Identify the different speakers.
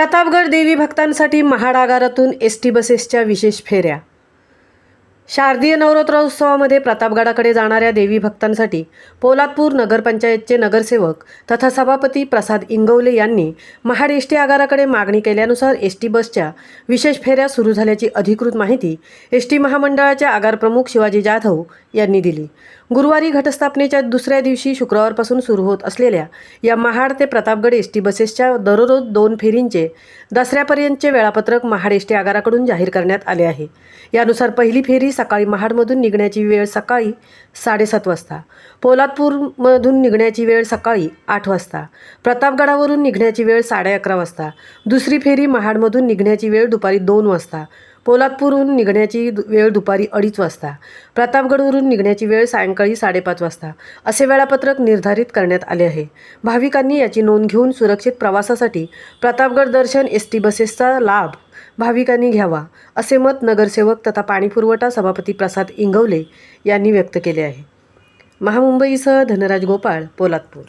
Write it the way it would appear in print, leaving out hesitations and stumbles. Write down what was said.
Speaker 1: प्रतापगड देवी भक्तांसाठी महाड आगारातून एसटी बसेसच्या विशेष फेऱ्या। शारदीय नवरात्रोत्सवामध्ये प्रतापगडाकडे जाणाऱ्या देवी भक्तांसाठी पोलादपूर नगरपंचायतचे नगरसेवक तथा सभापती प्रसाद इंगवले यांनी महाड एसटी आगाराकडे मागणी केल्यानुसार एसटी बसच्या विशेष फेऱ्या सुरू झाल्याची अधिकृत माहिती एसटी महामंडळाचे आगार प्रमुख शिवाजी जाधव यांनी दिली। गुरुवारी घटस्थापनेच्या दुसऱ्या दिवशी शुक्रवारपासून सुरू होत असलेल्या या महाड ते प्रतापगड एसटी बसेसच्या दररोज 2 फेरींचे दसऱ्यापर्यंतचे वेळापत्रक महाड एसटी आगाराकडून जाहीर करण्यात आले आहे। यानुसार पहिली फेरी सकाळी महाडमधून निघण्याची वेळ सकाळी 7:30 वाजता, पोलादपूरमधून निघण्याची वेळ सकाळी 8 वाजता, प्रतापगडावरून निघण्याची वेळ 11:30 वाजता, दुसरी फेरी महाडमधून निघण्याची वेळ दुपारी 2 वाजता, पोलादपूरहून निघण्याची वेळ दुपारी 2:30 वाजता, प्रतापगडवरून निघण्याची वेळ सायंकाळी 5:30 वाजता असे वेळापत्रक निर्धारित करण्यात आले आहे। भाविकांनी याची नोंद घेऊन सुरक्षित प्रवासासाठी प्रतापगड दर्शन एसटी बसेसचा लाभ भाविकांनी घ्यावा असे मत नगरसेवक तथा पाणीपुरवठा सभापती प्रसाद इंगवले यांनी व्यक्त केले आहे। महामुंबईसह धनराज गोपाळ, पोलादपूर।